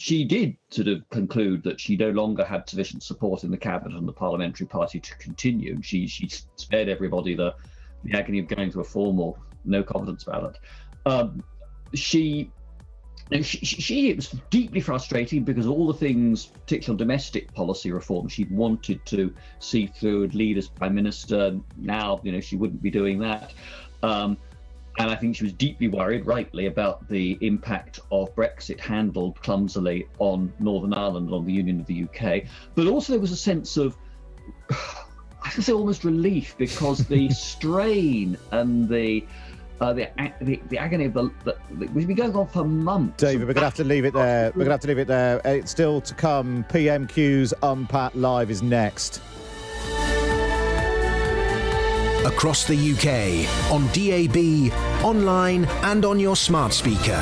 she did sort of conclude that she no longer had sufficient support in the cabinet and the parliamentary party to continue. And she spared everybody the agony of going to a formal no confidence ballot. She it was deeply frustrating because all the things, particularly on domestic policy reform, she'd wanted to see through and lead as prime minister. Now, she wouldn't be doing that. And I think she was deeply worried, rightly, about the impact of Brexit handled clumsily on Northern Ireland, on the union of the UK. But also there was a sense of, I should say, almost relief, because the strain and the agony of we've been going on for months. David, we're going to have to leave it there. It's still to come. PMQs Unpacked Live is next. Across the UK, on DAB, online and on your smart speaker.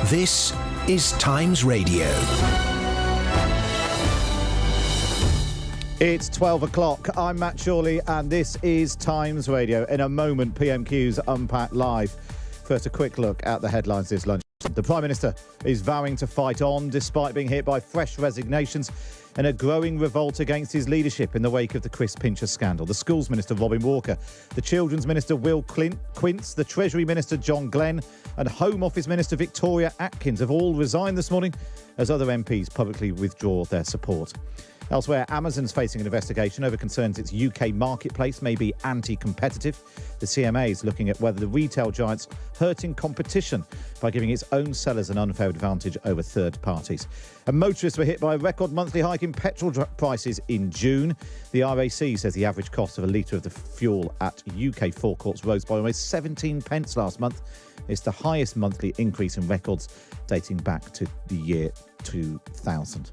This is Times Radio. It's 12 o'clock. I'm Matt Shawley and this is Times Radio. In a moment, PMQs Unpacked Live. First, a quick look at the headlines this lunch. The Prime Minister is vowing to fight on despite being hit by fresh resignations and a growing revolt against his leadership in the wake of the Chris Pincher scandal. The Schools Minister, Robin Walker, the Children's Minister, Will Quince, the Treasury Minister, John Glenn, and Home Office Minister, Victoria Atkins, have all resigned this morning as other MPs publicly withdraw their support. Elsewhere, Amazon's facing an investigation over concerns its UK marketplace may be anti-competitive. The CMA is looking at whether the retail giant's hurting competition by giving its own sellers an unfair advantage over third parties. And motorists were hit by a record monthly hike in petrol prices in June. The RAC says the average cost of a litre of the fuel at UK forecourts rose by almost 17 pence last month. It's the highest monthly increase in records dating back to the year 2000.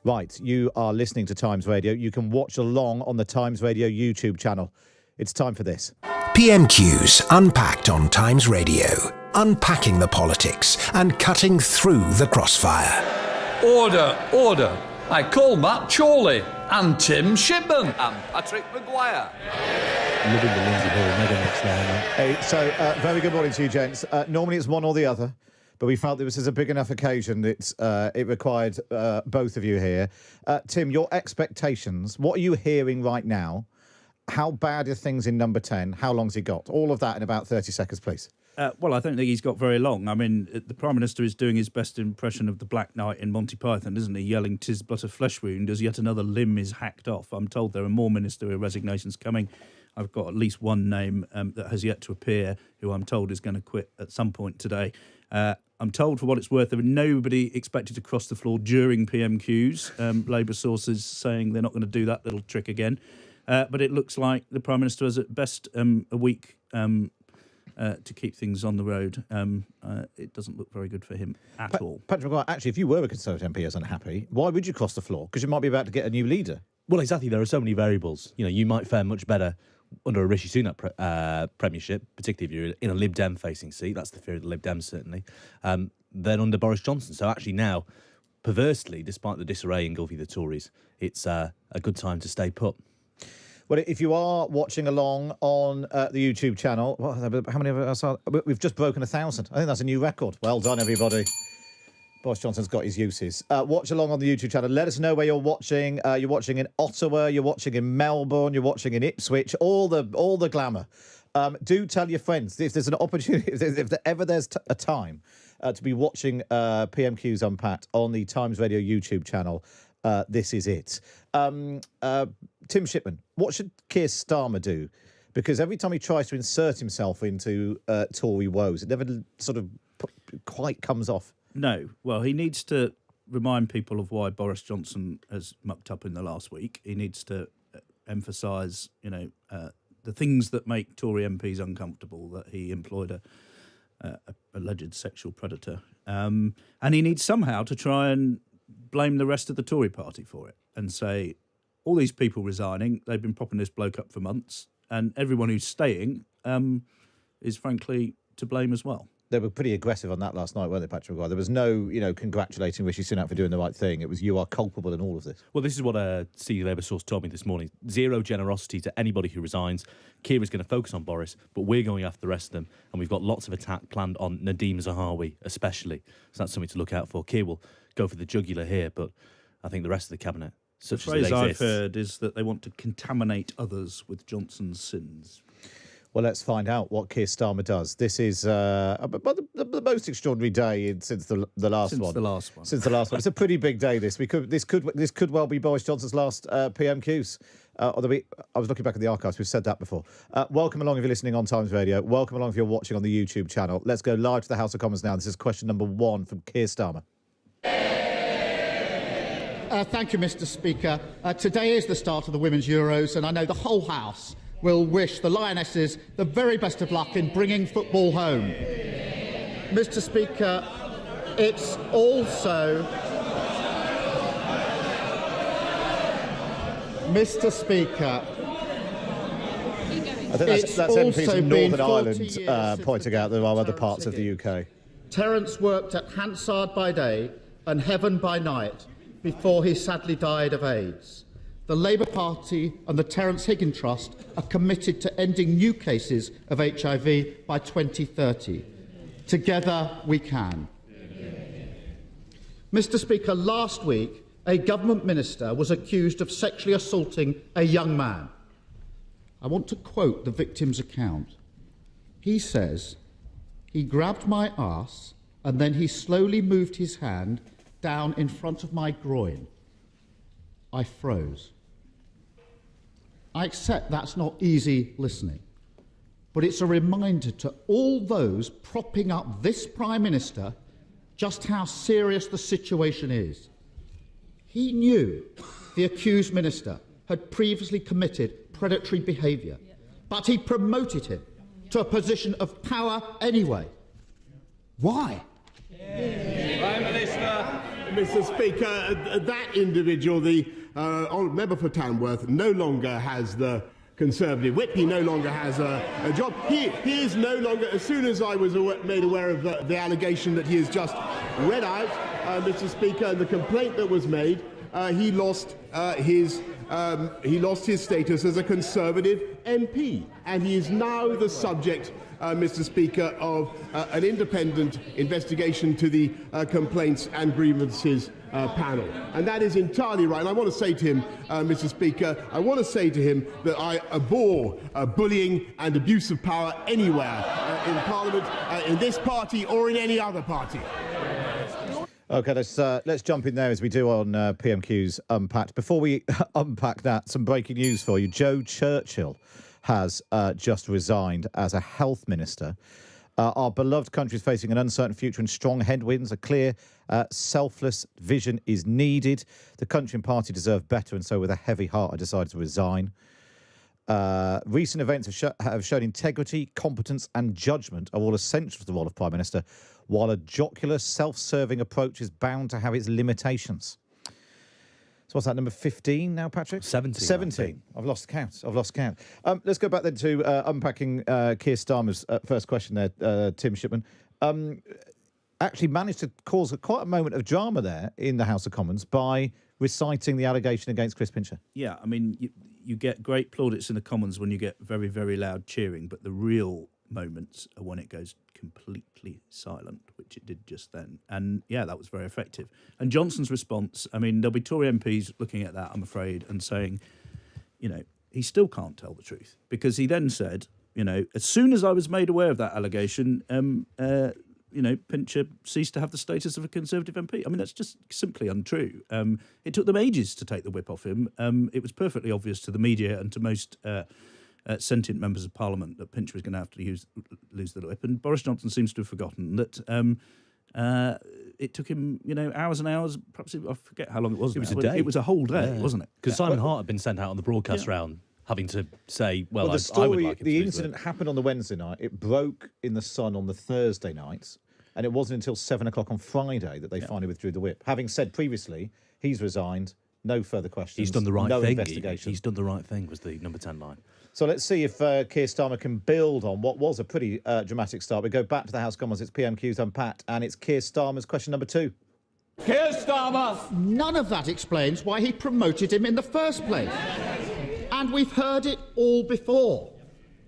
Right, you are listening to Times Radio. You can watch along on the Times Radio YouTube channel. It's time for this. PMQs Unpacked on Times Radio. Unpacking the politics and cutting through the crossfire. Order, order. I call Matt Chorley and Tim Shipman and Patrick Maguire. Living the Lindsay Hall mega mix there. Hey, so very good morning to you, gents. Normally it's one or the other, but we felt this is a big enough occasion that it required both of you here. Tim, your expectations, what are you hearing right now? How bad are things in number 10? How long's he got? All of that in about 30 seconds, please. Well, I don't think he's got very long. I mean, the Prime Minister is doing his best impression of the Black Knight in Monty Python, isn't he? Yelling, "'Tis but a flesh wound," as yet another limb is hacked off. I'm told there are more ministerial resignations coming. I've got at least one name that has yet to appear, who I'm told is going to quit at some point today. I'm told, for what it's worth, there was nobody expected to cross the floor during PMQs. Labour sources saying they're not going to do that little trick again. But it looks like the Prime Minister has at best a week to keep things on the road. It doesn't look very good for him at all. Patrick McGuire, actually, if you were a Conservative MP as unhappy, why would you cross the floor? Because you might be about to get a new leader. Well, exactly. There are so many variables. You know, you might fare much better under a Rishi Sunak premiership, particularly if you're in a Lib Dem facing seat. That's the fear of the Lib Dems, certainly. Than under Boris Johnson. So actually now, perversely, despite the disarray engulfing the Tories, it's a good time to stay put. Well, if you are watching along on the YouTube channel, how many of us are? We've just broken 1,000. I think that's a new record. Well done, everybody. Boris Johnson's got his uses. Watch along on the YouTube channel. Let us know where you're watching. You're watching in Ottawa. You're watching in Melbourne. You're watching in Ipswich. All the glamour. Do tell your friends if there's an opportunity. If there's a time to be watching PMQs Unpacked on the Times Radio YouTube channel. This is it. Tim Shipman, what should Keir Starmer do? Because every time he tries to insert himself into Tory woes, it never sort of quite comes off. No. Well, he needs to remind people of why Boris Johnson has mucked up in the last week. He needs to emphasise, the things that make Tory MPs uncomfortable, that he employed a alleged sexual predator. And he needs somehow to try and blame the rest of the Tory party for it and say, all these people resigning, they've been propping this bloke up for months, and everyone who's staying is frankly to blame as well. They were pretty aggressive on that last night, weren't they, Patrick Maguire? There was no, congratulating Rishi Sunak for doing the right thing. It was, you are culpable in all of this. Well, this is what a senior Labour source told me this morning. Zero generosity to anybody who resigns. Keir is going to focus on Boris, but we're going after the rest of them. And we've got lots of attack planned on Nadeem Zahawi, especially. So that's something to look out for. Keir will go for the jugular here, but I think the rest of the cabinet, The such as it phrase I've exists, heard is that they want to contaminate others with Johnson's sins. Well, let's find out what Keir Starmer does. This is the most extraordinary day since the last one. Since the last one. Since the last one. It's a pretty big day. This could well be Boris Johnson's last PMQs. I was looking back at the archives. We've said that before. Welcome along if you're listening on Times Radio. Welcome along if you're watching on the YouTube channel. Let's go live to the House of Commons now. This is question number 1 from Keir Starmer. Thank you, Mr. Speaker. Today is the start of the Women's Euros, and I know the whole House will wish the Lionesses the very best of luck in bringing football home. Mr. Speaker, it's also... Mr. Speaker... I think that's MPs from Northern Ireland pointing out there are other parts of the UK. Terence worked at Hansard by day and Heaven by night before he sadly died of AIDS. The Labour Party and the Terence Higgin Trust are committed to ending new cases of HIV by 2030. Together we can. Mr. Speaker, last week a government minister was accused of sexually assaulting a young man. I want to quote the victim's account. He says, "He grabbed my arse and then he slowly moved his hand down in front of my groin. I froze." I accept that's not easy listening, but it's a reminder to all those propping up this Prime Minister just how serious the situation is. He knew the accused minister had previously committed predatory behaviour, but he promoted him to a position of power anyway. Why? Prime Minister. Mr. Speaker, that individual, the honourable member for Tamworth, no longer has the Conservative whip. He no longer has a job. He is no longer, as soon as I was made aware of the allegation that he has just read out, Mr. Speaker, the complaint that was made, he lost his status as a Conservative MP, and he is now the subject, Mr. Speaker, of an independent investigation to the Complaints and Grievances panel. And that is entirely right. And I want to say to him, Mr. Speaker, I want to say to him that I abhor bullying and abuse of power anywhere in Parliament, in this party or in any other party. OK, let's jump in there as we do on PMQs Unpacked. Before we unpack that, some breaking news for you. Joe Churchill has just resigned as a health minister. Our beloved country is facing an uncertain future and strong headwinds. A clear, selfless vision is needed. The country and party deserve better, and so with a heavy heart I decided to resign. Recent events have shown integrity, competence and judgment are all essential to the role of Prime Minister, while a jocular, self-serving approach is bound to have its limitations. So what's that, number 15 now, Patrick? 17. 17. I've lost count. Let's go back then to unpacking Keir Starmer's first question there, Tim Shipman. Actually managed to cause quite a moment of drama there in the House of Commons by reciting the allegation against Chris Pincher. Yeah, I mean, you get great plaudits in the Commons when you get very, very loud cheering, but the real moments are when it goes completely silent, which it did just then. And yeah, that was very effective. And Johnson's response, I mean, there'll be Tory MPs looking at that, I'm afraid, and saying, you know, he still can't tell the truth, because he then said, you know, as soon as I was made aware of that allegation, you know, Pincher ceased to have the status of a Conservative MP. I mean, that's just simply untrue. It took them ages to take the whip off him. It was perfectly obvious to the media and to most sentient members of Parliament that Pincher was going to have to lose the whip. And Boris Johnson seems to have forgotten that it took him, you know, hours and hours. Perhaps I forget how long it was. It was a day. It was a whole day, wasn't it? Because Simon Hart had been sent out on the broadcast round, having to say, well, the story, I would like him the to incident happened on the Wednesday night. It broke in the Sun on the Thursday night, and it wasn't until 7 o'clock on Friday that they finally withdrew the whip. Having said previously, he's resigned. No further questions. He's done the right no thing. Investigation. He's done the right thing, was the number 10 line. So let's see if Keir Starmer can build on what was a pretty dramatic start. We go back to the House of Commons. It's PMQs Unpacked, and it's Keir Starmer's question number 2. Keir Starmer. None of that explains why he promoted him in the first place. And we've heard it all before.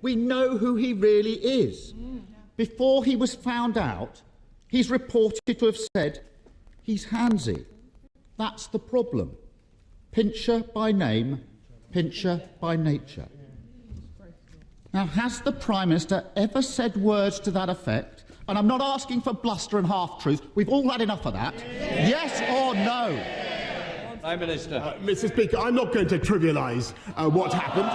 We know who he really is. Before he was found out, he's reported to have said, He's handsy. That's the problem. Pincher by name, pincher by nature. Now, has the Prime Minister ever said words to that effect? And I'm not asking for bluster and half-truth. We've all had enough of that. Yes or no? Prime Minister. Mr. Speaker, I'm not going to trivialise what happened.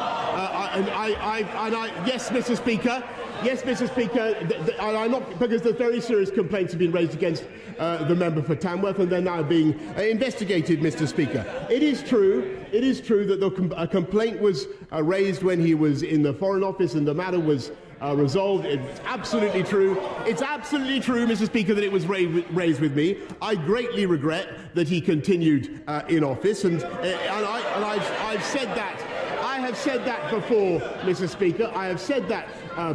Yes, Mr. Speaker. Yes, Mr. Speaker. I'm not, because the very serious complaints have been raised against the member for Tamworth, and they're now being investigated, Mr. Speaker. It is true. It is true that a complaint was raised when he was in the Foreign Office, and the matter was resolved. It's absolutely true. It's absolutely true, Mr. Speaker, that it was raised with me. I greatly regret that he continued in office, and I've said that. I have said that before, Mr. Speaker. I have said that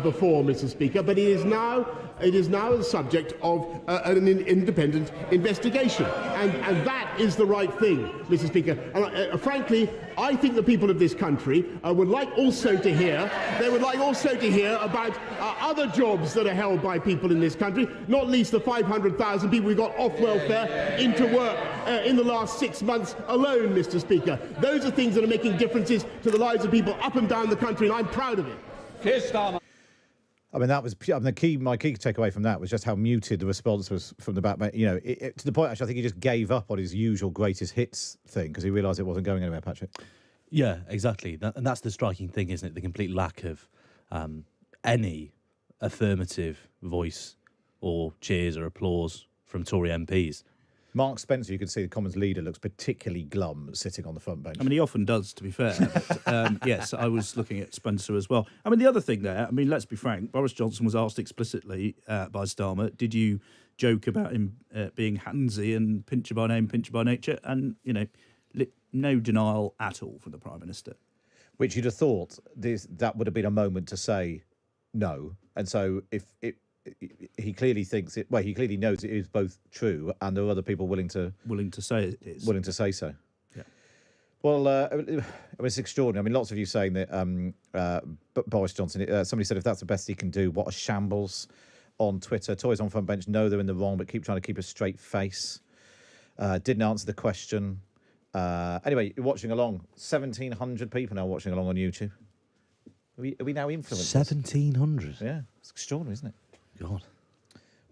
before, Mr. Speaker. But it is now the subject of an independent investigation, and that is the right thing, Mr. Speaker. And frankly, I think the people of this country would like also to hear. They would like also to hear about other jobs that are held by people in this country, not least the 500,000 people we got off welfare into work in the last 6 months alone, Mr. Speaker. Those are things that are making differences to the lives of people up and down the country, and I'm proud of it. Keir Starmer. I mean, that was my key takeaway from that was just how muted the response was from the back. You know, to the point, actually, I think he just gave up on his usual greatest hits thing because he realised it wasn't going anywhere, Patrick. Yeah, exactly. And that's the striking thing, isn't it? The complete lack of any affirmative voice or cheers or applause from Tory MPs. Mark Spencer, you can see the Commons leader, looks particularly glum sitting on the front bench. I mean, he often does, to be fair. But, yes, I was looking at Spencer as well. I mean, the other thing there, I mean, let's be frank, Boris Johnson was asked explicitly by Starmer, did you joke about him being handsy and pincher by name, pincher by nature? And, you know, no denial at all from the Prime Minister. Which you'd have thought that would have been a moment to say no. And so he clearly thinks it. Well, he clearly knows it is both true, and there are other people willing to say it is. Willing to say so. Yeah. Well, it's extraordinary. I mean, lots of you saying that Boris Johnson. Somebody said if that's the best he can do, what a shambles. On Twitter, Tories on front bench know they're in the wrong, but keep trying to keep a straight face. Didn't answer the question. Anyway, you're watching along. 1,700 people now watching along on YouTube. Are we now influencers? 1,700. Yeah, it's extraordinary, isn't it? God.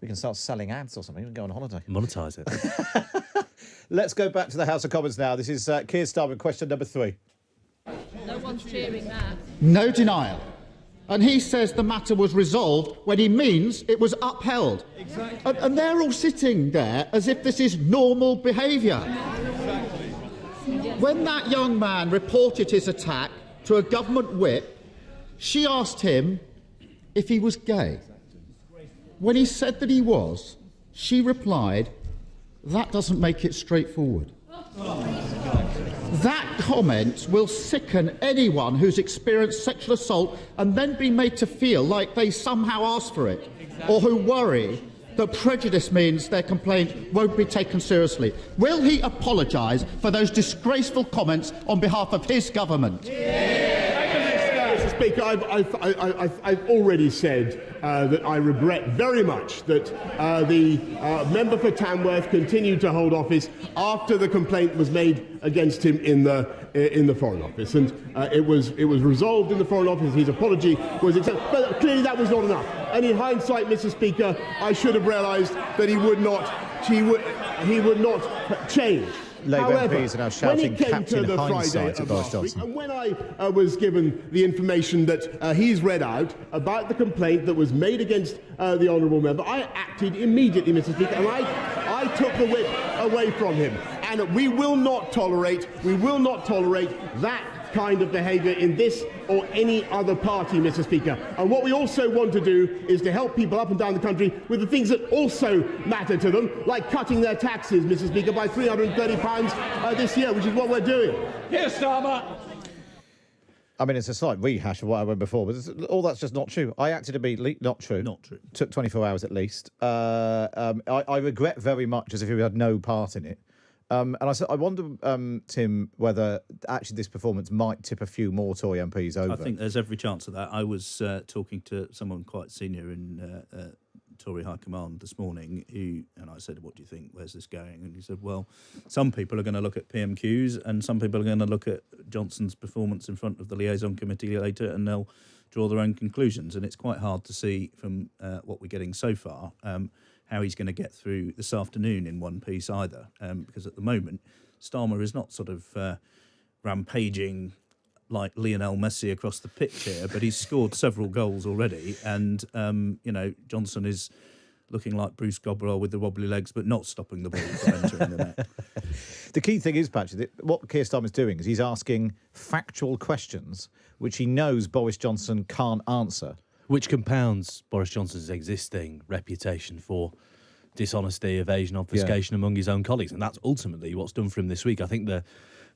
We can start selling ads or something. We can go on holiday. Monetise it. Let's go back to the House of Commons now. This is Keir Starmer, question number 3. No one's cheering that. No denial. And he says the matter was resolved when he means it was upheld. Exactly. And they're all sitting there as if this is normal behaviour. Exactly. When that young man reported his attack to a government whip, she asked him if he was gay. When he said that he was, she replied, "That doesn't make it straightforward." That comment will sicken anyone who's experienced sexual assault and then be made to feel like they somehow asked for it, or who worry that prejudice means their complaint won't be taken seriously. Will he apologise for those disgraceful comments on behalf of his government? Mr. Speaker, I've already said that I regret very much that the member for Tamworth continued to hold office after the complaint was made against him in the Foreign Office, and it was resolved in the Foreign Office. His apology was accepted, but clearly that was not enough. And in hindsight, Mr. Speaker, I should have realised that he would not change. Labour However, MPs are now shouting when it came Captain to the Hindsight Friday to of Boris last Johnson. week, and when I was given the information that he's read out about the complaint that was made against the honourable member, I acted immediately, Mr. Speaker, and I took the whip away from him. And we will not tolerate that kind of behaviour in this or any other party, Mr. Speaker. And what we also want to do is to help people up and down the country with the things that also matter to them, like cutting their taxes, Mr. Speaker, by £330 this year, which is what we're doing. Keir Starmer. I mean, it's a slight rehash of what I went before, but all that's just not true. I acted immediately. Not true. Not true. Took 24 hours at least. I regret very much as if he had no part in it. And I wonder, Tim, whether actually this performance might tip a few more Tory MPs over. I think there's every chance of that. I was talking to someone quite senior in Tory High Command this morning, and I said, what do you think, where's this going? And he said, well, some people are going to look at PMQs and some people are going to look at Johnson's performance in front of the liaison committee later, and they'll draw their own conclusions. And it's quite hard to see from what we're getting so far how he's going to get through this afternoon in one piece either, because at the moment, Starmer is not sort of rampaging like Lionel Messi across the pitch here, but he's scored several goals already, and Johnson is looking like Bruce Gobberell with the wobbly legs, but not stopping the ball from entering the net. The key thing is, Patrick, what Keir Starmer's doing is he's asking factual questions which he knows Boris Johnson can't answer. Which compounds Boris Johnson's existing reputation for dishonesty, evasion, obfuscation among his own colleagues. And that's ultimately what's done for him this week. I think the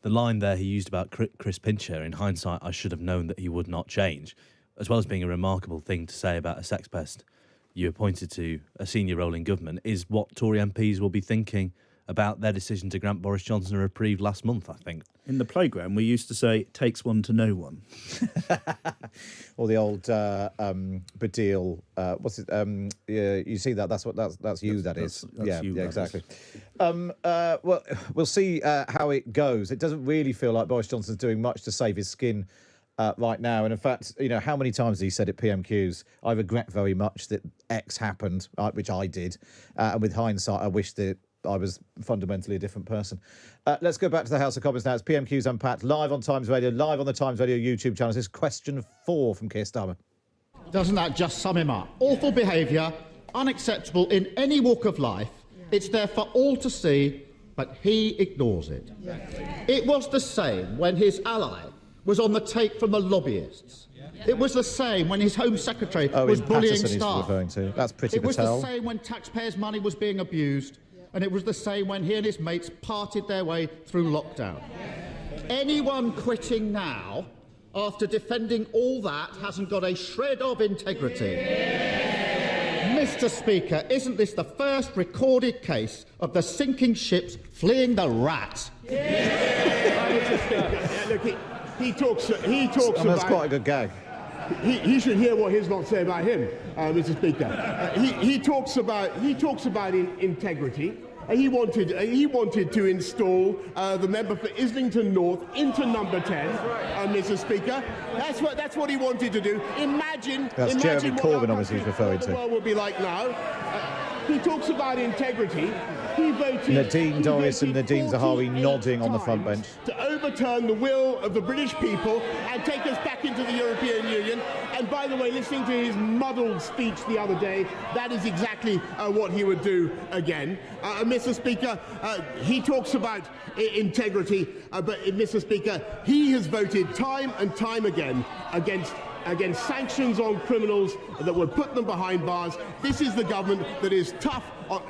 line there he used about Chris Pincher, in hindsight, I should have known that he would not change, as well as being a remarkable thing to say about a sex pest you appointed to a senior role in government, is what Tory MPs will be thinking about their decision to grant Boris Johnson a reprieve last month, I think. In the playground, we used to say, it takes one to know one. Or the old Badil, what's it? You see that? That's you. That's you, exactly. Well, we'll see how it goes. It doesn't really feel like Boris Johnson's doing much to save his skin right now. And in fact, how many times he said at PMQs, I regret very much that X happened, which I did. And with hindsight, I wish that I was fundamentally a different person. Let's go back to the House of Commons now. It's PMQs Unpacked, live on Times Radio, live on the Times Radio YouTube channel. This is question 4 from Keir Starmer. Doesn't that just sum him up? Awful behaviour, unacceptable in any walk of life. It's there for all to see, but he ignores it. It was the same when his ally was on the take from the lobbyists. It was the same when his Home Secretary was bullying Patterson staff. Referring to. That's Priti It was Patel. the same when taxpayers' money was being abused. And it was the same when he and his mates parted their way through lockdown. Anyone quitting now, after defending all that, hasn't got a shred of integrity. Mr. Speaker, isn't this the first recorded case of the sinking ships fleeing the rat? Mr. Speaker, look, he talks about... That's quite a good gag. He should hear what his lot say about him, Mr. Speaker. He talks about integrity. He wanted to install the member for Islington North into number 10, Mr. Speaker. That's what he wanted to do. Imagine Jeremy what Corbyn, our obviously, he's referring the to. world would be like now. He talks about integrity. He voted. Nadine Dorries and Nadine Zahawi 48 nodding on the front bench. to overturn the will of the British people and take us back into the European Union. And by the way, listening to his muddled speech the other day, that is exactly what he would do again. Mr. Speaker, he talks about integrity, but Mr. Speaker, he has voted time and time again against sanctions on criminals that would put them behind bars. This is the government that is tough on...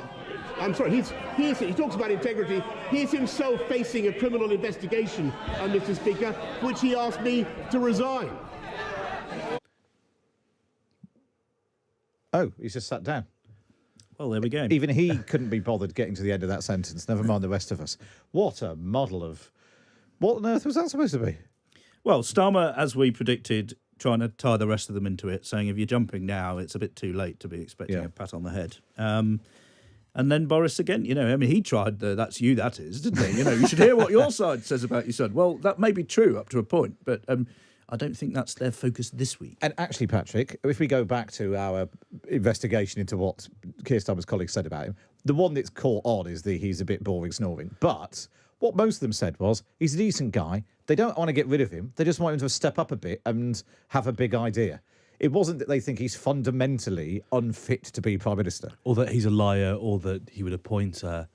I'm sorry, he talks about integrity. He is himself facing a criminal investigation, Mr. Speaker, which he asked me to resign. Oh, he's just sat down. Well, there we go. Even he couldn't be bothered getting to the end of that sentence, never mind the rest of us. What a model of... What on earth was that supposed to be? Well, Starmer, as we predicted, trying to tie the rest of them into it, saying if you're jumping now, it's a bit too late to be expecting a pat on the head. And then Boris again, he tried the "that's you, that is," didn't he? You should hear what your side says about your son. Well, that may be true up to a point, but I don't think that's their focus this week. And actually, Patrick, if we go back to our investigation into what Keir Starmer's colleagues said about him, the one that's caught on is he's a bit boring snoring. But what most of them said was he's a decent guy. They don't want to get rid of him. They just want him to step up a bit and have a big idea. It wasn't that they think he's fundamentally unfit to be Prime Minister. Or that he's a liar, or that he would appoint a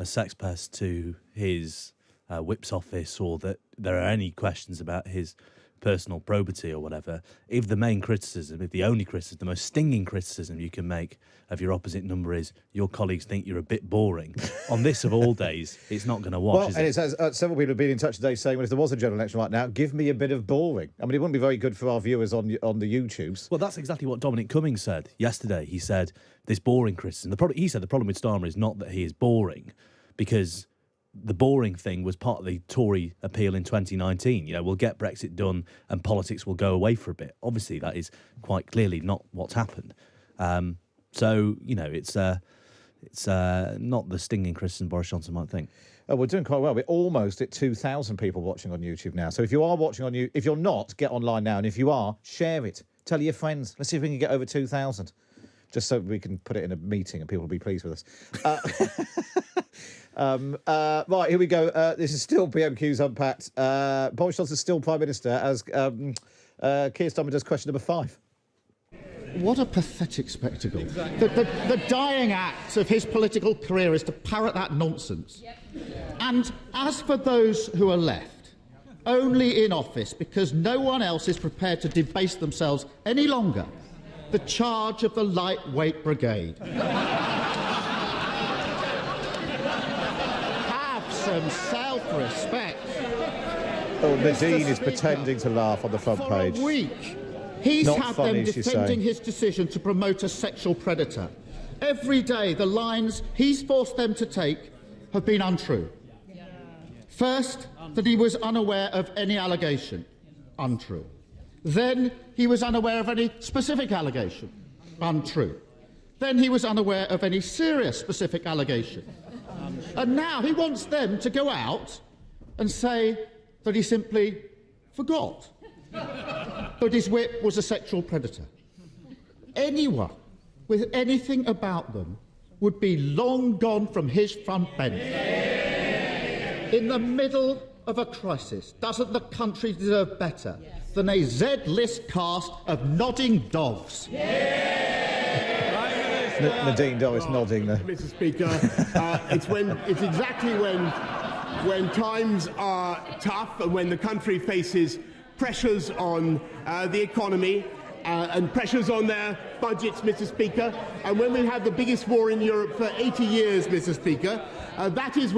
sex pest to his whip's office, or that there are any questions about his personal probity or whatever. If the main criticism, if the only criticism, the most stinging criticism you can make of your opposite number is your colleagues think you're a bit boring, on this of all days, it's not going to wash, is it? And it says, several people have been in touch today saying, well, if there was a general election right now, give me a bit of boring. I mean, it wouldn't be very good for our viewers on the YouTubes. Well, that's exactly what Dominic Cummings said yesterday. He said, this boring criticism, he said the problem with Starmer is not that he is boring, because the boring thing was part of the Tory appeal in 2019. We'll get Brexit done and politics will go away for a bit. Obviously, that is quite clearly not what's happened. So, it's not the stinging criticism Boris Johnson might think. We're doing quite well. We're almost at 2,000 people watching on YouTube now. So if you are watching on if you're not, get online now. And if you are, share it. Tell your friends. Let's see if we can get over 2,000. Just so we can put it in a meeting and people will be pleased with us. Right, here we go. This is still PMQs Unpacked. Boris Johnson is still Prime Minister as Keir Starmer does question number 5. What a pathetic spectacle. Exactly. The dying act of his political career is to parrot that nonsense. Yep. And as for those who are left, only in office because no one else is prepared to debase themselves any longer, the charge of the lightweight brigade. Have some self-respect. Oh, Nadine is pretending to laugh on the front page. For a week. He's had them defending his decision to promote a sexual predator. Every day, the lines he's forced them to take have been untrue. First, that he was unaware of any allegation. Untrue. Then, he was unaware of any specific allegation. Untrue. Then he was unaware of any serious specific allegation. And now he wants them to go out and say that he simply forgot. But his whip was a sexual predator. Anyone with anything about them would be long gone from his front bench. In the middle of a crisis, doesn't the country deserve better than a Z-list cast of nodding dogs? Nadine Dorris nodding there. Mr. Speaker, it's exactly when times are tough and when the country faces pressures on the economy and pressures on their budgets, Mr. Speaker, and when we have the biggest war in Europe for 80 years, Mr. Speaker, that is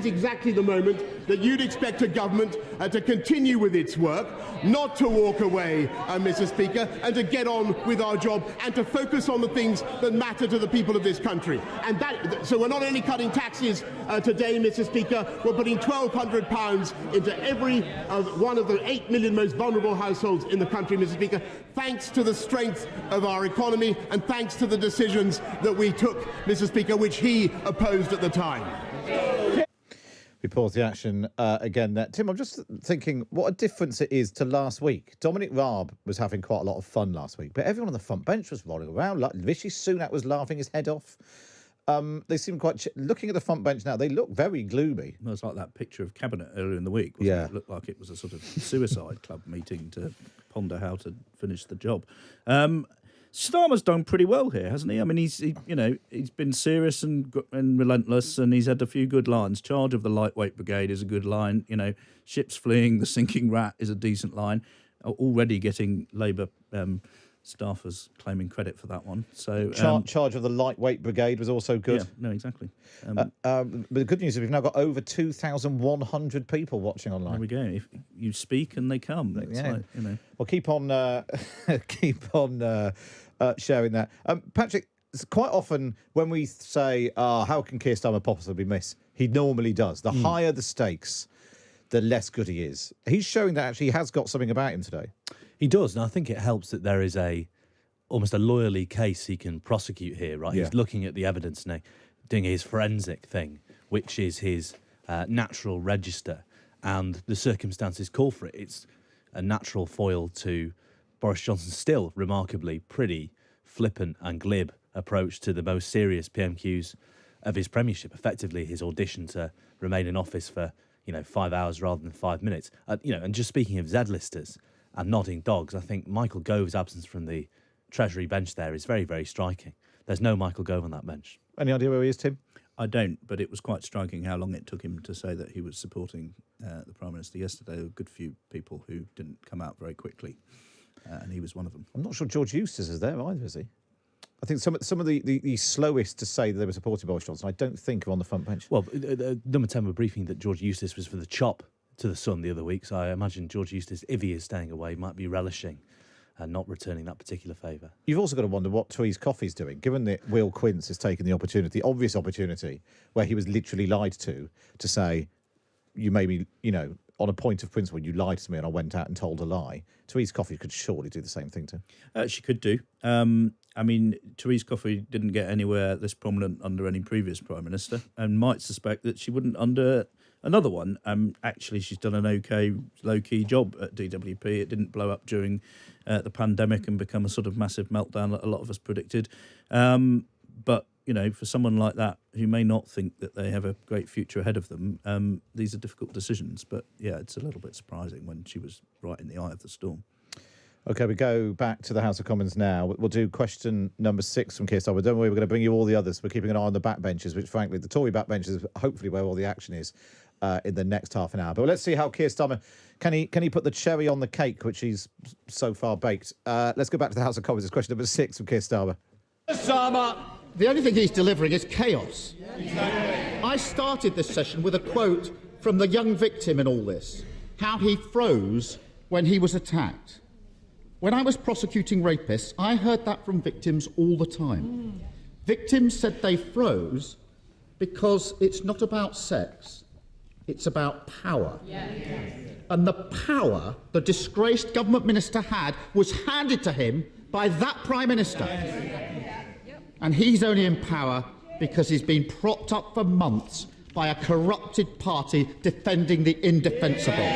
exactly the moment that you'd expect a government to continue with its work, not to walk away, Mr. Speaker, and to get on with our job and to focus on the things that matter to the people of this country. And so we're not only cutting taxes today, Mr. Speaker, we're putting £1,200 into every one of the 8 million most vulnerable households in the country, Mr. Speaker, thanks to the strength of our economy and thanks to the decisions that we took, Mr. Speaker, which he opposed at the time. We pause the action again there. Tim, I'm just thinking what a difference it is to last week. Dominic Raab was having quite a lot of fun last week, but everyone on the front bench was rolling around. Like Rishi Sunak was laughing his head off. They seem quite... looking at the front bench now, they look very gloomy. Well, it's like that picture of Cabinet earlier in the week. Yeah. It looked like it was a sort of suicide club meeting to ponder how to finish the job. Starmer's done pretty well here, hasn't he? I mean, he's been serious and relentless, and he's had a few good lines. Charge of the lightweight brigade is a good line. Ships fleeing, the sinking rat is a decent line. Already getting Labour staffers claiming credit for that one. So charge of the lightweight brigade was also good. Yeah, no, exactly. But the good news is we've now got over 2,100 people watching online. There we go. If you speak and they come, it's like, Well, keep on sharing that. Patrick, quite often when we say, how can Keir Starmer possibly miss? He normally does. The higher the stakes, the less good he is. He's showing that actually he has got something about him today. He does, and I think it helps that there is almost a lawyerly case he can prosecute here, right? Yeah. He's looking at the evidence now, doing his forensic thing, which is his natural register, and the circumstances call for it. It's a natural foil to Boris Johnson's still remarkably pretty flippant and glib approach to the most serious PMQs of his premiership, effectively his audition to remain in office for 5 hours rather than 5 minutes. And just speaking of Z-listers and nodding dogs, I think Michael Gove's absence from the Treasury bench there is very, very striking. There's no Michael Gove on that bench. Any idea where he is, Tim? I don't, but it was quite striking how long it took him to say that he was supporting the Prime Minister yesterday. There were a good few people who didn't come out very quickly, and he was one of them. I'm not sure George Eustace is there either, is he? I think some of the slowest to say that they were supporting Boris Johnson, I don't think are on the front bench. Well, Number 10 were briefing that George Eustace was for the chop to the Sun the other week, so I imagine George Eustace, if he is staying away, might be relishing and not returning that particular favour. You've also got to wonder what Therese Coffey's doing, given that Will Quince has taken the opportunity, obvious opportunity, where he was literally lied to say, you made me, on a point of principle, you lied to me and I went out and told a lie. Therese Coffey could surely do the same thing too. She could do. I mean, Therese Coffey didn't get anywhere this prominent under any previous Prime Minister, and might suspect that she wouldn't under another one. Actually, she's done an okay, low-key job at DWP. It didn't blow up during the pandemic and become a sort of massive meltdown that a lot of us predicted. But, you know, for someone like that who may not think that they have a great future ahead of them, these are difficult decisions. But, yeah, it's a little bit surprising when she was right in the eye of the storm. OK, we go back to the House of Commons now. We'll do question number 6 from Keir Starmer. Don't worry, we're going to bring you all the others. We're keeping an eye on the backbenchers, which, frankly, the Tory backbenchers is hopefully where all the action is in the next half an hour. But let's see how Keir Starmer, can he put the cherry on the cake, which he's so far baked. Let's go back to the House of Commons. It's question number 6 from Keir Starmer. Starmer, the only thing he's delivering is chaos. I started this session with a quote from the young victim in all this, how he froze when he was attacked. When I was prosecuting rapists, I heard that from victims all the time. Victims said they froze because it's not about sex, it's about power. And the power the disgraced government minister had was handed to him by that Prime Minister. And he's only in power because he's been propped up for months by a corrupted party defending the indefensible.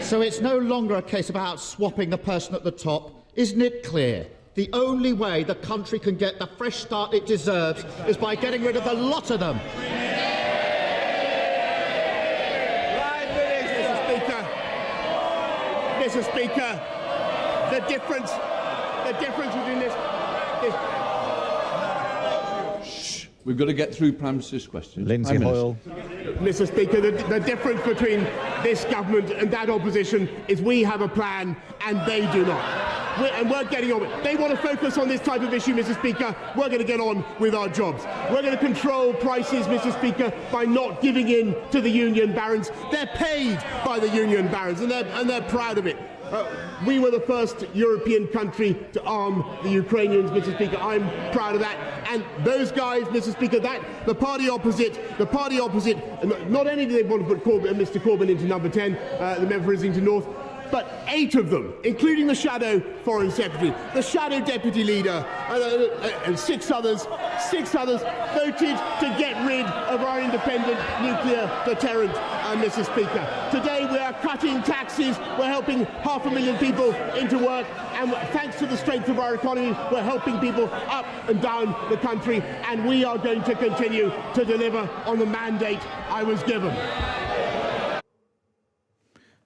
So it's no longer a case about swapping the person at the top. Isn't it clear? The only way the country can get the fresh start it deserves is by getting rid of the lot of them. Mr. Speaker, the difference between this. We've got to get through Prime Minister's questions. Lindsay Hoyle. Mr. Speaker, the difference between this government and that opposition is we have a plan and they do not. We're getting on with it. They want to focus on this type of issue, Mr. Speaker. We're going to get on with our jobs. We're going to control prices, Mr. Speaker, by not giving in to the union barons. They're paid by the union barons and they're proud of it. We were the first European country to arm the Ukrainians, Mr. Speaker. I'm proud of that. And those guys, Mr. Speaker, the party opposite, not only do they want to put Mr. Corbyn into number 10, the member for Islington North, but 8 of them, including the shadow foreign secretary, the shadow deputy leader, and 6 others voted to get rid of our independent nuclear deterrent, Mr. Speaker. Today we are cutting taxes, we're helping 500,000 people into work, and thanks to the strength of our economy, we're helping people up and down the country, and we are going to continue to deliver on the mandate I was given.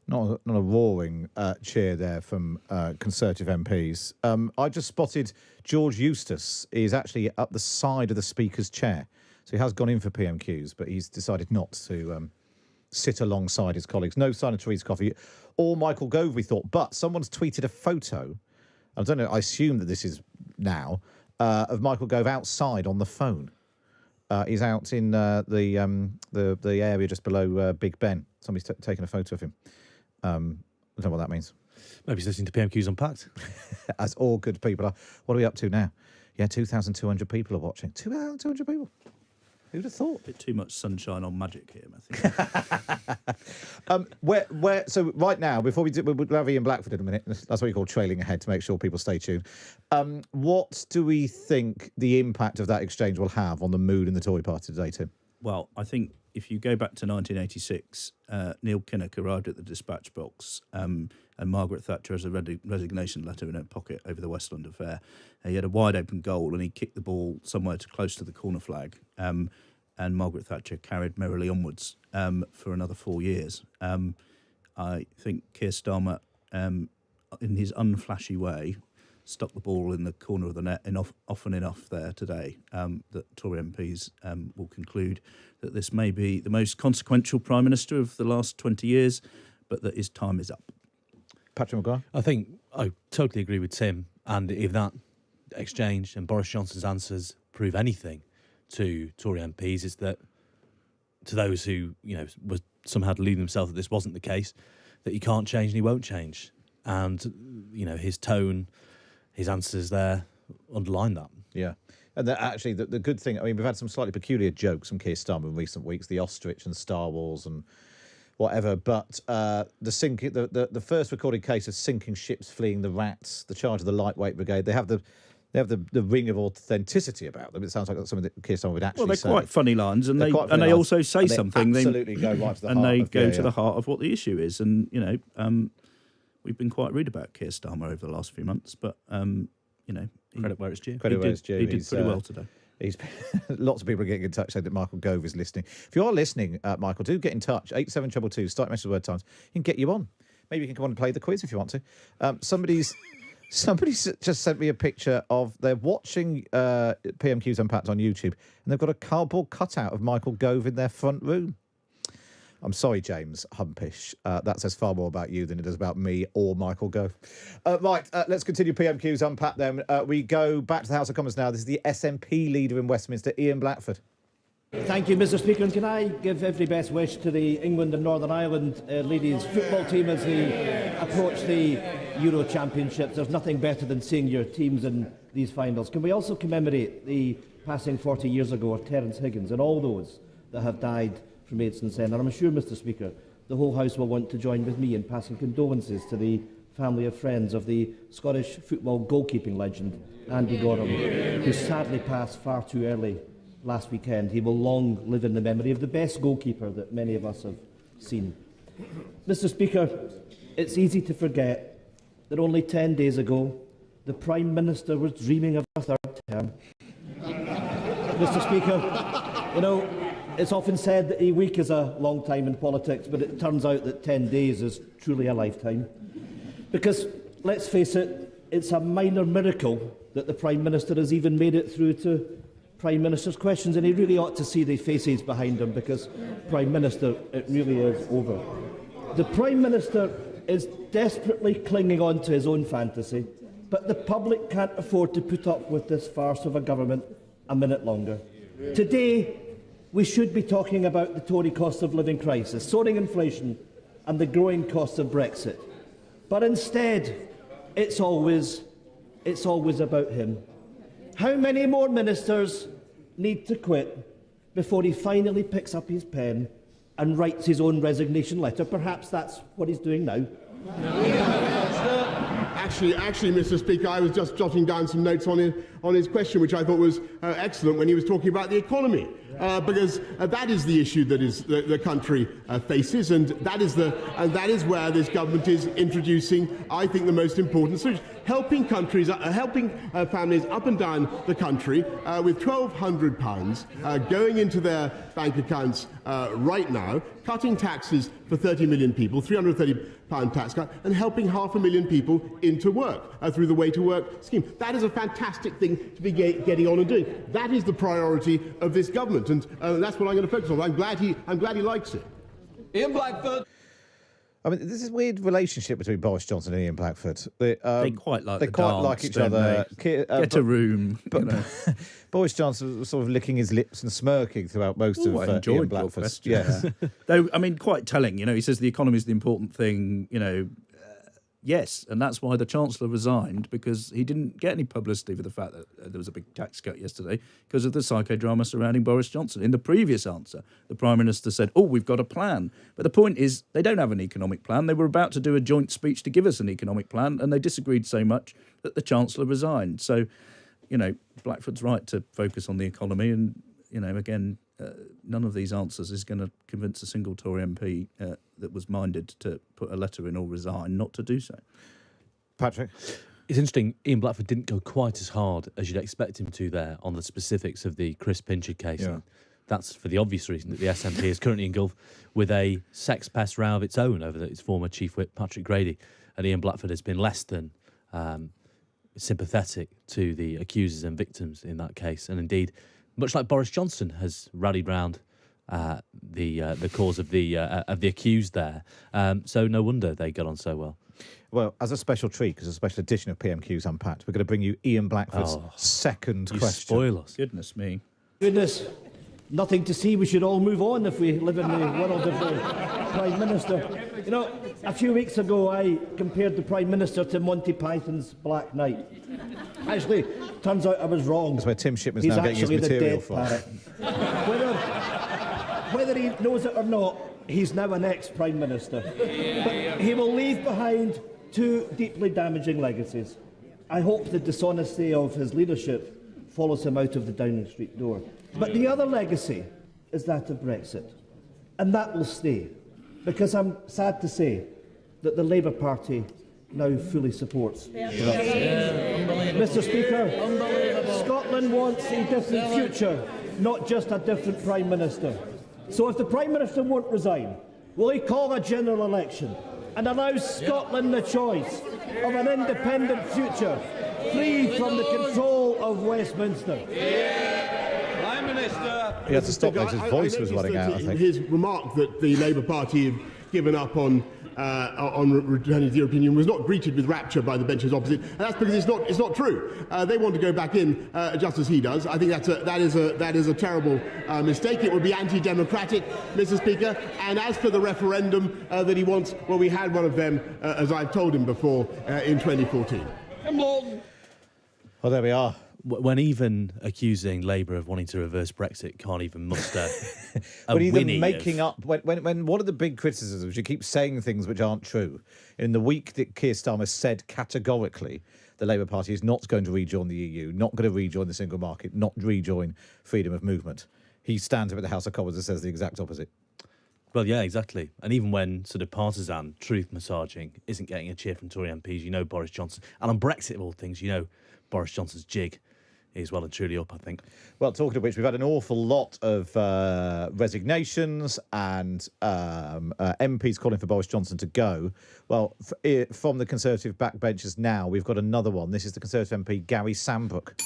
Not a roaring cheer there from Conservative MPs. I just spotted George Eustace is actually up the side of the Speaker's chair. So he has gone in for PMQs, but he's decided not to sit alongside his colleagues. No sign of Therese Coffey or Michael Gove, we thought. But someone's tweeted a photo, I don't know, I assume that this is now, of Michael Gove outside on the phone. He's out in the area just below Big Ben. Somebody's taken a photo of him. I don't know what that means. Maybe he's listening to PMQs Unpacked. As all good people are. What are we up to now? Yeah, 2,200 people are watching. 2,200 people. Who'd have thought? A bit too much sunshine on magic here, I think. So right now, before we'll have Ian Blackford in a minute. That's what we call trailing ahead to make sure people stay tuned. What do we think the impact of that exchange will have on the mood in the Tory party today, Tim? Well, I think if you go back to 1986, Neil Kinnock arrived at the dispatch box and Margaret Thatcher has a resignation letter in her pocket over the Westland affair. He had a wide open goal and he kicked the ball somewhere close to the corner flag and Margaret Thatcher carried merrily onwards for another 4 years. I think Keir Starmer, in his unflashy way, stuck the ball in the corner of the net often enough there today that Tory MPs will conclude that this may be the most consequential Prime Minister of the last 20 years, but that his time is up. Patrick Maguire? I think I totally agree with Tim. And if that exchange and Boris Johnson's answers prove anything to Tory MPs, is that to those who, was somehow deluding themselves that this wasn't the case, that he can't change and he won't change. And, his tone, his answers there underline that. Yeah. And actually, the good thing, we've had some slightly peculiar jokes from Keir Starmer in recent weeks, the ostrich and Star Wars and whatever. But the first recorded case of sinking ships fleeing the rats, the charge of the lightweight brigade, they have the ring of authenticity about them. It sounds like that's something that Keir Starmer would actually say. Well, they're quite funny lines, and they also say something. They absolutely go right to the heart. And they go to the heart of what the issue is. And, we've been quite rude about Keir Starmer over the last few months, but, credit where it's due. Credit where it's due. He did pretty well today. Lots of people are getting in touch saying that Michael Gove is listening. If you are listening, Michael, do get in touch. 87222, start message word times. He can get you on. Maybe you can come on and play the quiz if you want to. Somebody's just sent me a picture of they're watching PMQs Unpacked on YouTube, and they've got a cardboard cutout of Michael Gove in their front room. I'm sorry, James Humpish. That says far more about you than it does about me or Michael Gove. Let's continue PMQs Unpacked then. We go back to the House of Commons now. This is the SNP leader in Westminster, Ian Blackford. Thank you, Mr. Speaker. And can I give every best wish to the England and Northern Ireland ladies football team as they approach the Euro Championships. There's nothing better than seeing your teams in these finals. Can we also commemorate the passing 40 years ago of Terence Higgins and all those that have died from AIDS and Sen? And I'm sure, Mr. Speaker, the whole House will want to join with me in passing condolences to the family of friends of the Scottish football goalkeeping legend Andy Gorham, who sadly passed far too early last weekend. He will long live in the memory of the best goalkeeper that many of us have seen. Mr. Speaker, it's easy to forget that only 10 days ago the Prime Minister was dreaming of a third term. Mr. Speaker, it's often said that a week is a long time in politics, but it turns out that 10 days is truly a lifetime. Because, let's face it, it's a minor miracle that the Prime Minister has even made it through to Prime Minister's questions, and he really ought to see the faces behind him, because, Prime Minister, it really is over. The Prime Minister is desperately clinging on to his own fantasy, but the public can't afford to put up with this farce of a government a minute longer. Today, we should be talking about the Tory cost of living crisis, soaring inflation and the growing cost of Brexit. But instead, it's always about him. How many more ministers need to quit before he finally picks up his pen and writes his own resignation letter? Perhaps that's what he's doing now. Actually, Mr. Speaker, I was just jotting down some notes on his question, which I thought was excellent when he was talking about the economy, because that is the issue that the country faces, and that is where this government is introducing, I think, the most important solution. Helping families up and down the country with £1,200 going into their bank accounts right now, cutting taxes for 30 million people, £330 tax cut, and helping 500,000 people into work through the Way to Work scheme. That is a fantastic thing to be getting on and doing. That is the priority of this government, and that's what I'm going to focus on. I'm glad he likes it. Ian Blackford. I mean, this is a weird relationship between Boris Johnson and Ian Blackford. They quite like each other. Get a room. But Boris Johnson was sort of licking his lips and smirking throughout most of Ian Blackford's. Yes. Though, I mean, quite telling. He says the economy is the important thing. Yes, and that's why the Chancellor resigned, because he didn't get any publicity for the fact that there was a big tax cut yesterday because of the psychodrama surrounding Boris Johnson. In the previous answer, the Prime Minister said, we've got a plan. But the point is, they don't have an economic plan. They were about to do a joint speech to give us an economic plan, and they disagreed so much that the Chancellor resigned. So, Blackford's right to focus on the economy, and, again, none of these answers is going to convince a single Tory MP that was minded to put a letter in or resign not to do so. Patrick? It's interesting, Ian Blackford didn't go quite as hard as you'd expect him to there on the specifics of the Chris Pincher case. Yeah. That's for the obvious reason that the SNP is currently engulfed with a sex pest row of its own over its former Chief Whip, Patrick Grady. And Ian Blackford has been less than sympathetic to the accusers and victims in that case. And indeed, much like Boris Johnson has rallied round the cause of the accused there. So no wonder they got on so well. Well, as a special treat, as a special edition of PMQs Unpacked, we're going to bring you Ian Blackford's second question. Spoil us. Goodness me. Goodness, nothing to see. We should all move on if we live in the world of the Prime Minister. A few weeks ago I compared the Prime Minister to Monty Python's Black Knight. Actually, turns out I was wrong. That's where Tim Shipman's now getting his material from. whether he knows it or not, he's now an ex-Prime Minister. But he will leave behind two deeply damaging legacies. I hope the dishonesty of his leadership follows him out of the Downing Street door. But the other legacy is that of Brexit. And that will stay. Because I'm sad to say that the Labour Party now fully supports Brexit. Mr. Speaker, Scotland wants a different future, not just a different Prime Minister. So if the Prime Minister won't resign, will he call a general election and allow Scotland the choice of an independent future, free from the control of Westminster? Prime Minister. He had to stop there, his voice was running out, I think. His remark that the Labour Party had given up on returning to the European Union was not greeted with rapture by the benches opposite, and that's because it's not true. They want to go back in just as he does. I think that is a terrible mistake. It would be anti-democratic, Mr. Speaker. And as for the referendum that he wants, well, we had one of them, as I've told him before, in 2014. Well, there we are. When even accusing Labour of wanting to reverse Brexit can't even muster a when either winning making up, when one of the big criticisms, you keep saying things which aren't true. In the week that Keir Starmer said categorically the Labour Party is not going to rejoin the EU, not going to rejoin the single market, not rejoin freedom of movement, he stands up at the House of Commons and says the exact opposite. Well, yeah, exactly. And even when sort of partisan truth massaging isn't getting a cheer from Tory MPs, you know Boris Johnson. And on Brexit, of all things, you know Boris Johnson's jig is well and truly up, I think. Well, talking of which, we've had an awful lot of resignations and MPs calling for Boris Johnson to go. Well, from the Conservative backbenchers now, we've got another one. This is the Conservative MP, Gary Sambrook.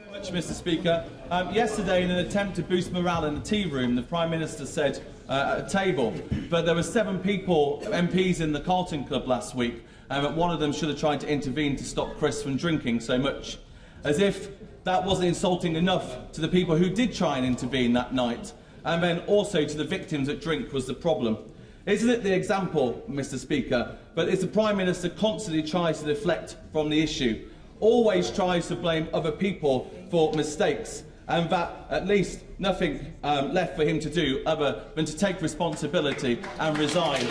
Much, Mr. Speaker. Yesterday, in an attempt to boost morale in the tea room, the Prime Minister said at a table, but there were 7 people, MPs in the Carlton Club last week, and one of them should have tried to intervene to stop Chris from drinking so much. As if that wasn't insulting enough to the people who did try and intervene that night, and then also to the victims that drink was the problem. Isn't it the example, Mr. Speaker, but as the Prime Minister constantly tries to deflect from the issue, always tries to blame other people for mistakes, and that at least nothing left for him to do other than to take responsibility and resign.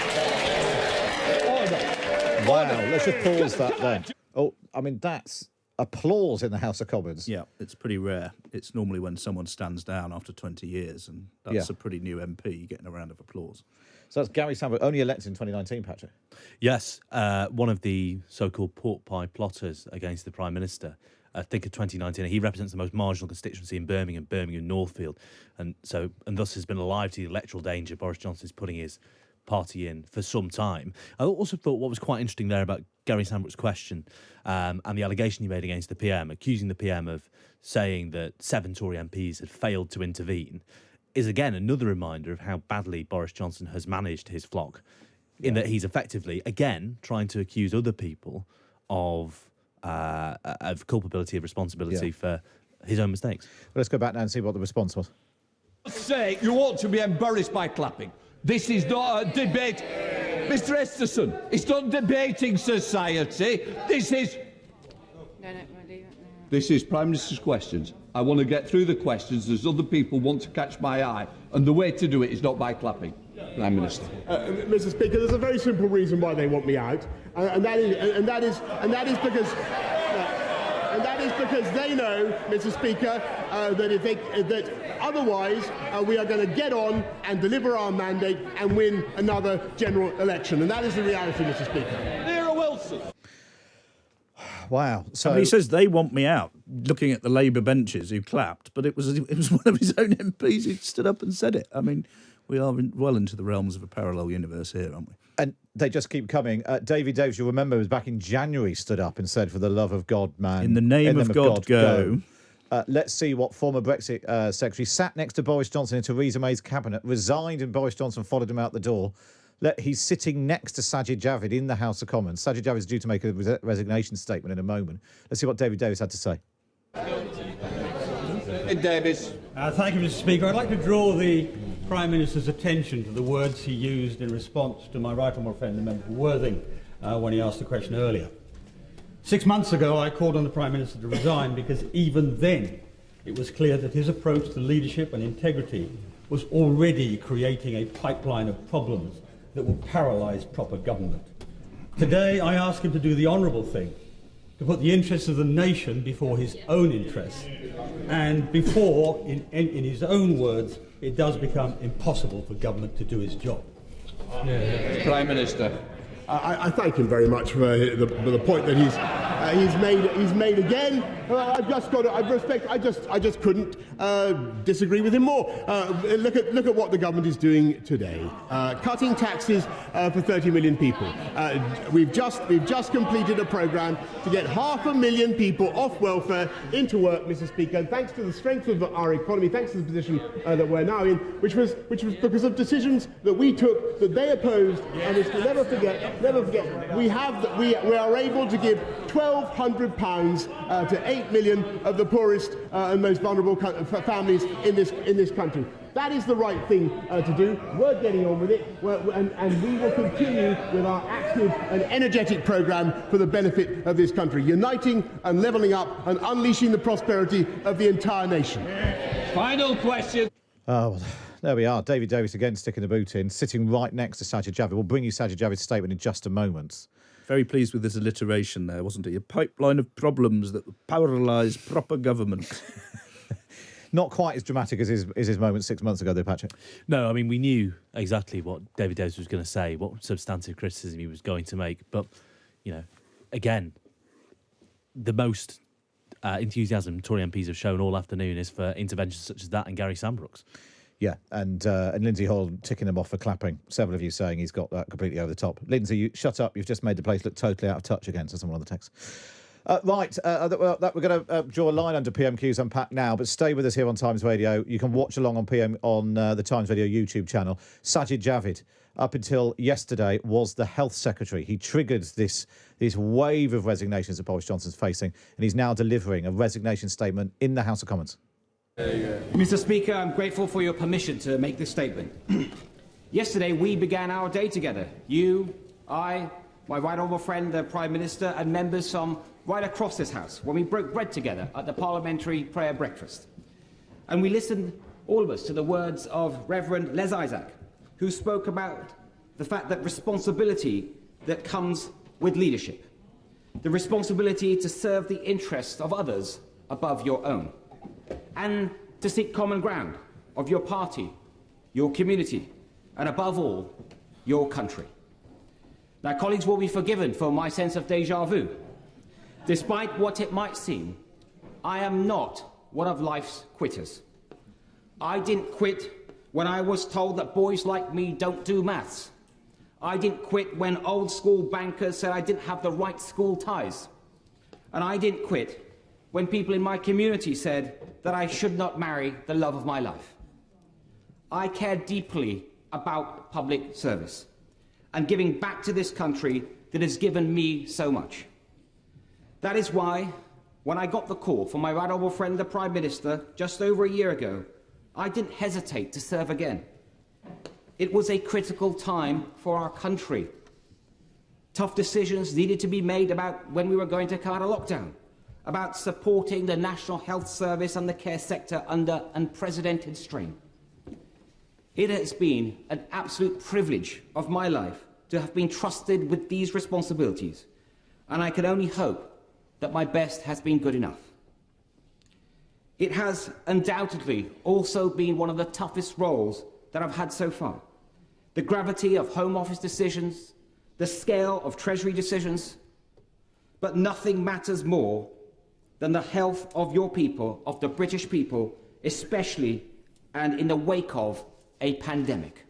Wow, let's just pause that then. Oh, I mean, that's applause in the House of Commons. Yeah, it's pretty rare. It's normally when someone stands down after 20 years, and that's a pretty new MP getting a round of applause. So that's Gary Sambrook, only elected in 2019, Patrick. Yes, one of the so-called pork pie plotters against the Prime Minister. I think of 2019, he represents the most marginal constituency in Birmingham Northfield, and thus has been alive to the electoral danger Boris Johnson is putting his party in for some time. I also thought what was quite interesting there about Gary Sambrook's question and the allegation he made against the PM, accusing the PM of saying that 7 Tory MPs had failed to intervene, is again another reminder of how badly Boris Johnson has managed his flock, in that he's effectively, again, trying to accuse other people of culpability, of responsibility for his own mistakes. Well, let's go back now and see what the response was. Say, you ought to be embarrassed by clapping. This is not a debate. Mr. Esterson, it's not debating society. This is... This is Prime Minister's questions. I want to get through the questions as other people want to catch my eye, and the way to do it is not by clapping. Prime Minister. Mr. Speaker, there's a very simple reason why they want me out, and that is because they know, Mr. Speaker, that otherwise we are going to get on and deliver our mandate and win another general election, and that is the reality, Mr. Speaker. Nero Wilson. Wow. So he says they want me out, looking at the Labour benches who clapped, but it was one of his own MPs who stood up and said it. I mean, we are well into the realms of a parallel universe here, aren't we? And they just keep coming. Davy Davis, you'll remember, was back in January, stood up and said, for the love of God, man. In the name of God, go. Let's see what former Brexit secretary sat next to Boris Johnson in Theresa May's cabinet, resigned, and Boris Johnson followed him out the door. He's sitting next to Sajid Javid in the House of Commons. Sajid Javid is due to make a resignation statement in a moment. Let's see what David Davis had to say. Davis. Thank you, Mr. Speaker. I'd like to draw the Prime Minister's attention to the words he used in response to my right honourable friend, the member for Worthing, when he asked the question earlier. 6 months ago, I called on the Prime Minister to resign because even then it was clear that his approach to leadership and integrity was already creating a pipeline of problems that will paralyse proper government. Today, I ask him to do the honourable thing, to put the interests of the nation before his own interests, and before, in his own words, it does become impossible for government to do its job. Prime Minister. I thank him very much for the point that he's made again. I've just got to, I respect. I just couldn't disagree with him more. Look at what the government is doing today. Cutting taxes for 30 million people. We've just completed a programme to get 500,000 people off welfare into work, Mr. Speaker. And thanks to the strength of our economy, thanks to the position that we're now in, which was because of decisions that we took that they opposed, and it's to never forget. We are able to give £1,200 to 8 million of the poorest and most vulnerable families in this country. That is the right thing to do. We're getting on with it, and we will continue with our active and energetic programme for the benefit of this country, uniting and levelling up and unleashing the prosperity of the entire nation. Final question. Oh, well, there we are. David Davis again sticking the boot in, sitting right next to Sajid Javid. We'll bring you Sajid Javid's statement in just a moment. Very pleased with his alliteration there, wasn't he? A pipeline of problems that paralyse proper government. Not quite as dramatic as his moment 6 months ago, though, Patrick. No, I mean, we knew exactly what David Davis was going to say, what substantive criticism he was going to make. But, you know, again, the most enthusiasm Tory MPs have shown all afternoon is for interventions such as that and Gary Sandbrooks. Yeah, and Lindsay Hall ticking him off for clapping. Several of you saying he's got that completely over the top. Lindsay, you shut up. You've just made the place look totally out of touch again, says someone on the text. We're going to draw a line under PMQs Unpacked now, but stay with us here on Times Radio. You can watch along on the Times Radio YouTube channel. Sajid Javid, up until yesterday, was the Health Secretary. He triggered this wave of resignations that Boris Johnson's facing, and he's now delivering a resignation statement in the House of Commons. Mr. Speaker, I'm grateful for your permission to make this statement. Yesterday, we began our day together. You, I, my right honourable friend, the Prime Minister, and members from right across this House, when we broke bread together at the Parliamentary Prayer Breakfast. And we listened, all of us, to the words of Reverend Les Isaac, who spoke about the fact that responsibility that comes with leadership, the responsibility to serve the interests of others above your own, and to seek common ground of your party, your community, and above all, your country. Now, colleagues will be forgiven for my sense of déjà vu. Despite what it might seem, I am not one of life's quitters. I didn't quit when I was told that boys like me don't do maths. I didn't quit when old school bankers said I didn't have the right school ties. And I didn't quit when people in my community said that I should not marry the love of my life. I care deeply about public service and giving back to this country that has given me so much. That is why, when I got the call from my right honourable friend, the Prime Minister, just over a year ago, I didn't hesitate to serve again. It was a critical time for our country. Tough decisions needed to be made about when we were going to come out of lockdown, about supporting the National Health Service and the care sector under unprecedented strain. It has been an absolute privilege of my life to have been trusted with these responsibilities, and I can only hope that my best has been good enough. It has undoubtedly also been one of the toughest roles that I've had so far. The gravity of Home Office decisions, the scale of Treasury decisions, but nothing matters more than the health of your people, of the British people, especially and in the wake of a pandemic.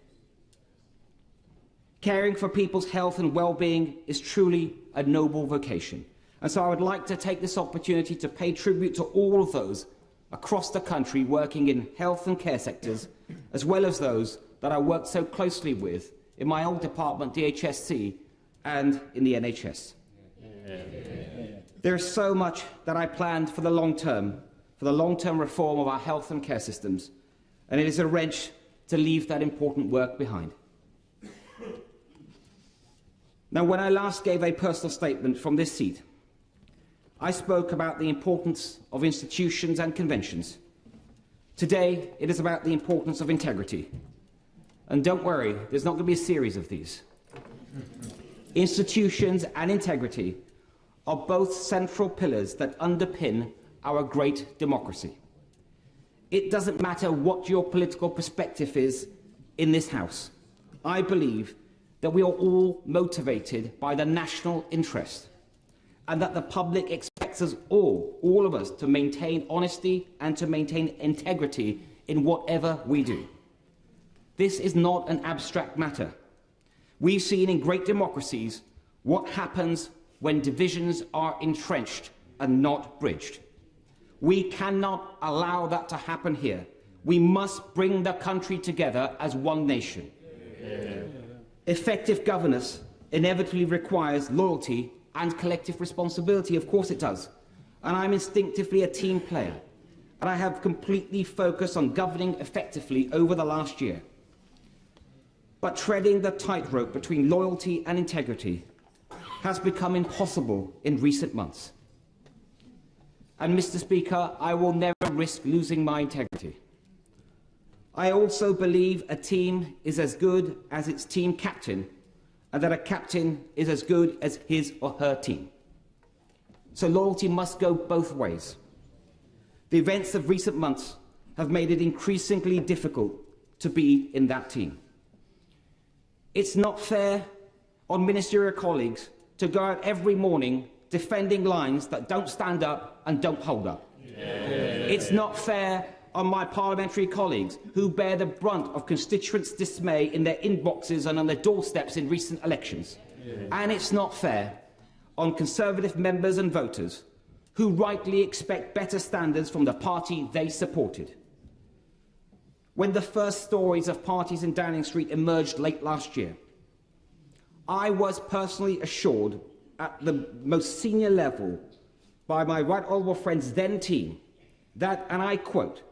Caring for people's health and well-being is truly a noble vocation. And so I would like to take this opportunity to pay tribute to all of those across the country working in health and care sectors, as well as those that I worked so closely with in my old department, DHSC, and in the NHS. There is so much that I planned for the long term reform of our health and care systems, and it is a wrench to leave that important work behind. Now, when I last gave a personal statement from this seat, I spoke about the importance of institutions and conventions Today, it is about the importance of integrity. And don't worry, there's not going to be a series of these. Institutions and integrity are both central pillars that underpin our great democracy. It doesn't matter what your political perspective is in this House. I believe that we are all motivated by the national interest and that the public expects us all of us, to maintain honesty and to maintain integrity in whatever we do. This is not an abstract matter. We've seen in great democracies what happens when divisions are entrenched and not bridged. We cannot allow that to happen here. We must bring the country together as one nation. Effective governance inevitably requires loyalty and collective responsibility. Of course it does. And I'm instinctively a team player. And I have completely focused on governing effectively over the last year. But treading the tightrope between loyalty and integrity has become impossible in recent months. And, Mr. Speaker, I will never risk losing my integrity. I also believe a team is as good as its team captain, and that a captain is as good as his or her team. So loyalty must go both ways. The events of recent months have made it increasingly difficult to be in that team. It's not fair on ministerial colleagues to go out every morning defending lines that don't stand up and don't hold up. It's not fair on my parliamentary colleagues who bear the brunt of constituents' dismay in their inboxes and on their doorsteps in recent elections. And it's not fair on Conservative members and voters who rightly expect better standards from the party they supported. When the first stories of parties in Downing Street emerged late last year, I was personally assured at the most senior level by my right honourable friend's then team that, and I quote,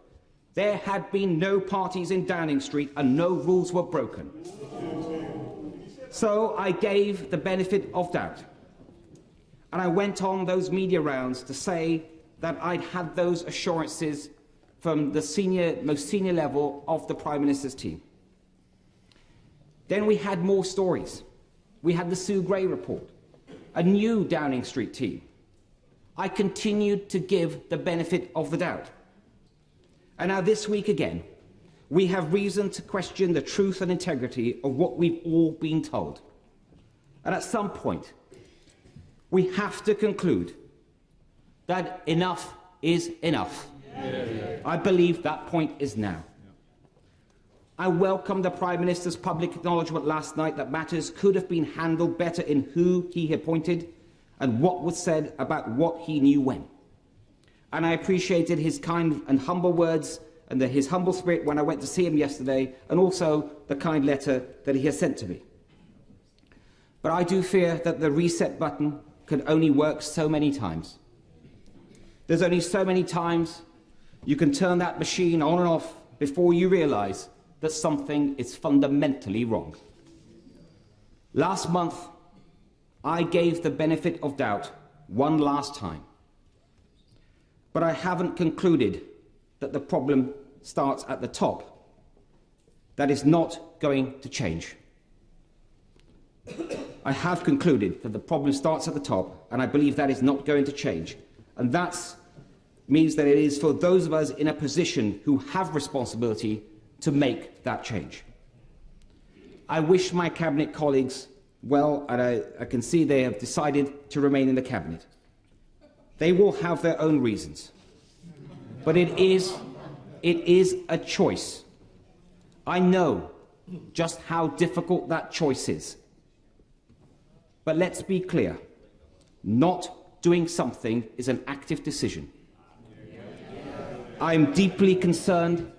there had been no parties in Downing Street and no rules were broken. So I gave the benefit of doubt. And I went on those media rounds to say that I'd had those assurances from the most senior level of the Prime Minister's team. Then we had more stories. We had the Sue Gray report, a new Downing Street team. I continued to give the benefit of the doubt. And now this week again, we have reason to question the truth and integrity of what we've all been told. And at some point, we have to conclude that enough is enough. I believe that point is now. I welcome the Prime Minister's public acknowledgement last night that matters could have been handled better in who he appointed and what was said about what he knew when. And I appreciated his kind and humble words and his humble spirit when I went to see him yesterday, and also the kind letter that he has sent to me. But I do fear that the reset button can only work so many times. There's only so many times you can turn that machine on and off before you realise that something is fundamentally wrong. Last month, I gave the benefit of doubt one last time. But I haven't concluded that the problem starts at the top. That is not going to change. I have concluded that the problem starts at the top, and I believe that is not going to change. And that means that it is for those of us in a position who have responsibility to make that change. I wish my Cabinet colleagues well, and I can see they have decided to remain in the Cabinet. They will have their own reasons. But it is a choice. I know just how difficult that choice is. But let's be clear. Not doing something is an active decision. I am deeply concerned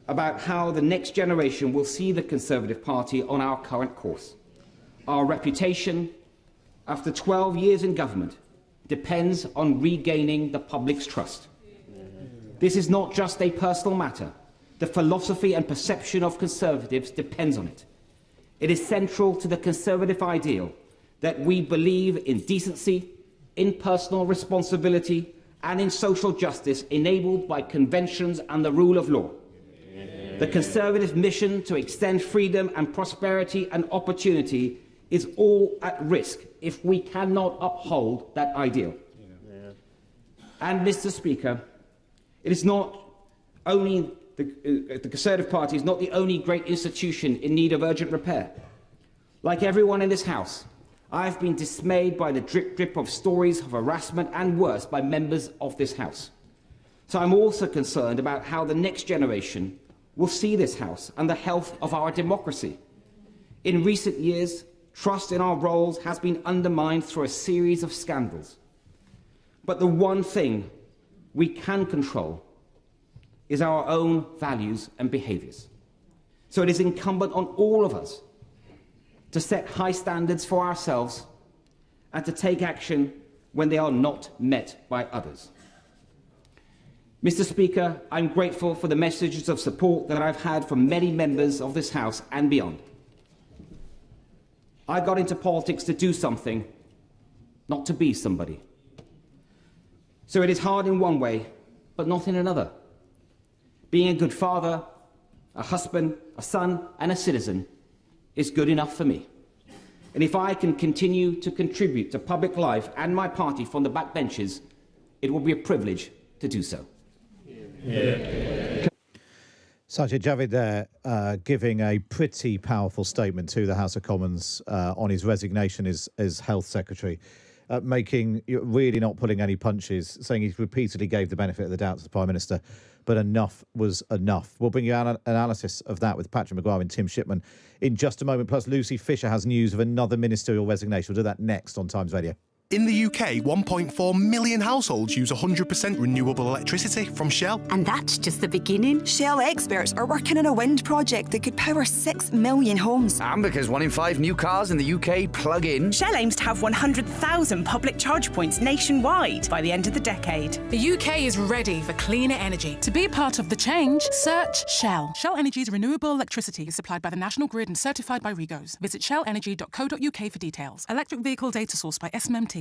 about how the next generation will see the Conservative Party on our current course. Our reputation, after 12 years in government, depends on regaining the public's trust. This is not just a personal matter. The philosophy and perception of Conservatives depends on it. It is central to the Conservative ideal that we believe in decency, in personal responsibility, and in social justice enabled by conventions and the rule of law. The Conservative mission to extend freedom and prosperity and opportunity is all at risk if we cannot uphold that ideal. And, Mr. Speaker, it is not only the Conservative Party is not the only great institution in need of urgent repair. Like everyone in this House, I have been dismayed by the drip of stories of harassment and worse by members of this House. So I'm also concerned about how the next generation will see this House and the health of our democracy. In recent years, trust in our roles has been undermined through a series of scandals. But the one thing we can control is our own values and behaviours. So it is incumbent on all of us to set high standards for ourselves and to take action when they are not met by others. Mr. Speaker, I'm grateful for the messages of support that I've had from many members of this House and beyond. I got into politics to do something, not to be somebody. So it is hard in one way, but not in another. Being a good father, a husband, a son, and a citizen is good enough for me. And if I can continue to contribute to public life and my party from the backbenches, it will be a privilege to do so. Sajid Javid there giving a pretty powerful statement to the House of Commons on his resignation as Health Secretary, really not pulling any punches, saying he repeatedly gave the benefit of the doubt to the Prime Minister, but enough was enough. We'll bring you an analysis of that with Patrick Maguire and Tim Shipman in just a moment. Plus, Lucy Fisher has news of another ministerial resignation. We'll do that next on Times Radio. In the UK, 1.4 million households use 100% renewable electricity from Shell. And that's just the beginning. Shell experts are working on a wind project that could power 6 million homes. And because 1 in 5 new cars in the UK plug in, Shell aims to have 100,000 public charge points nationwide by the end of the decade. The UK is ready for cleaner energy. To be a part of the change, search Shell. Shell Energy's renewable electricity is supplied by the National Grid and certified by Regos. Visit shellenergy.co.uk for details. Electric vehicle data source by SMMT.